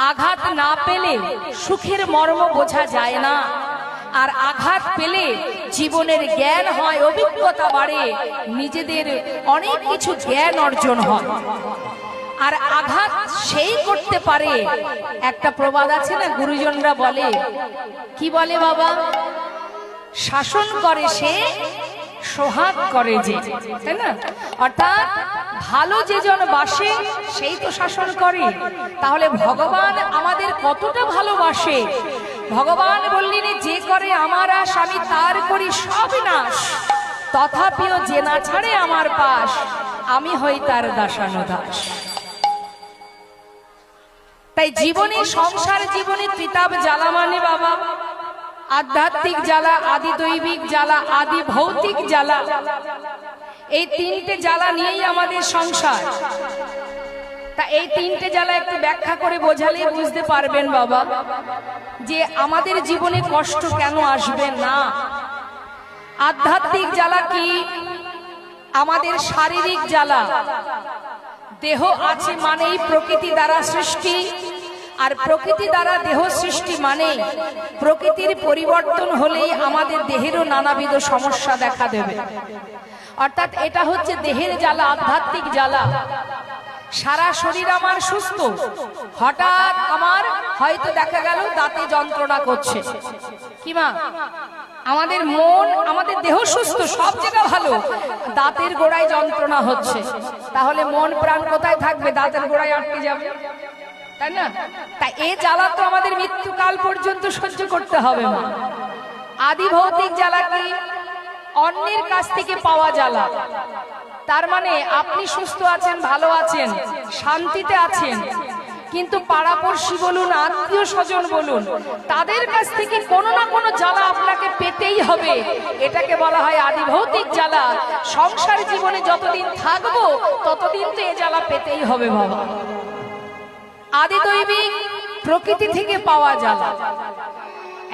আঘাত না পেলে সুখের মর্ম বোঝা যায় না, আর আঘাত পেলে জীবনের জ্ঞান হয়, অভিজ্ঞতা বাড়ে, নিজেদের অনেক কিছু জ্ঞান অর্জন হয়। আর আঘাত সেই করতে পারে, একটা প্রবাদ আছে না, গুরুজনরা বলে, কি বলে বাবা, শাসন করে সে সোহাগ করে যে, তাই না? অর্থাৎ ভালো যেজন বাসে সেই তো শাসন করে। তাহলে ভগবান আমাদের কতটা ভালোবাসে। ভগবান বললেন, যে করে আমার আশ আমি তার করি সব নাশ, তথাপিও যে না ছাড়ে আমার পাশ, আমি হই তার দাসানুদাস। তাই জীবনে, সংসার জীবনে ত্রিতাপ জ্বালা মানে বাবা আধ্যাত্মিক জ্বালা, আদি দৈবিক জ্বালা, আদি ভৌতিক জ্বালা। এই তিনটে জ্বালা নিয়েই আমাদের সংসার। তা এই তিনটে জ্বালা একটু ব্যাখ্যা করে বোঝালে বুঝতে পারবেন বাবা, যে আমাদের জীবনে কষ্ট কেন আসবে না। আধ্যাত্মিক জ্বালা কি? আমাদের শারীরিক জ্বালা। দেহ আছে মানেই প্রকৃতি দ্বারা সৃষ্টি, আর প্রকৃতি দ্বারা দেহ সৃষ্টি মানে প্রকৃতির পরিবর্তন হলেই আমাদের দেহেরও নানাবিধ সমস্যা দেখা দেবে। অর্থাৎ এটা হচ্ছে দেহের জ্বালা, আধ্যাত্মিক জ্বালা। সারা শরীর আমার সুস্থ, হঠাৎ আমার হয়তো দেখা গেল দাঁতে যন্ত্রণা করছে, কি মা? আমাদের মন, আমাদের দেহ সুস্থ, সব জায়গা ভালো, দাঁতের গোড়ায় যন্ত্রণা হচ্ছে, তাহলে মন প্রাণ কোথায় থাকবে? দাঁতের গোড়ায় আটকে যাবে, তাই না? তাই এই জ্বালা তো আমাদের মৃত্যুকাল পর্যন্ত সহ্য করতে হবে না। আদি ভৌতিক জ্বালা কি? অন্যের কাছ থেকে পাওয়া জ্বালা। তার মানে আপনি সুস্থ আছেন, ভালো আছেন, শান্তিতে আছেন, কিন্তু পাড়াপড়শি বলুন, আত্মীয় স্বজন বলুন, তাদের কাছ থেকে কোনো না কোনো জ্বালা আপনাকে পেতেই হবে। এটাকে বলা হয় আদি ভৌতিক জ্বালা। সংসার জীবনে যতদিন থাকবো ততদিন তো এ জ্বালা পেতেই হবে বাবা। আদি দৈবিক প্রকৃতি থেকে পাওয়া জ্বালা।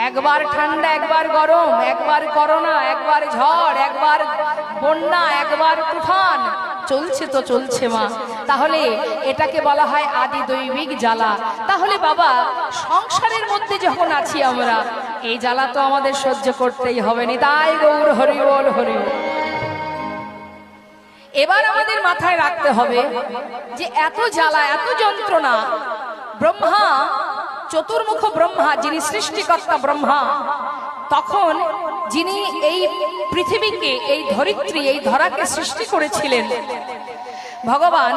একবার ঠান্ডা, একবার গরম, একবার করোনা, একবার ঝড়, একবার বন্যা, একবার তুফান, চলছে তো চলছে মা। তাহলে এটাকে বলা হয় আদি দৈবিক জ্বালা। তাহলে বাবা, সংসারের মধ্যে যখন আছি আমরা, এই জ্বালা তো আমাদের সহ্য করতেই হবে। নিতাই গৌর হরি বল, হরি বল। এবার আমাদের মাথায় রাখতে হবে যে এত জ্বালা, এত যন্ত্রণা, ব্রহ্মা, চতুর্মুখ ব্রহ্মা, যিনি সৃষ্টিকর্তা ব্রহ্মা, তখন যিনি এই পৃথিবীকে, এই ধরিত্রী, এই ধরাকে সৃষ্টি করেছিলেন, ভগবান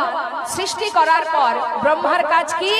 সৃষ্টি করার পর ব্রহ্মার কাজ কি?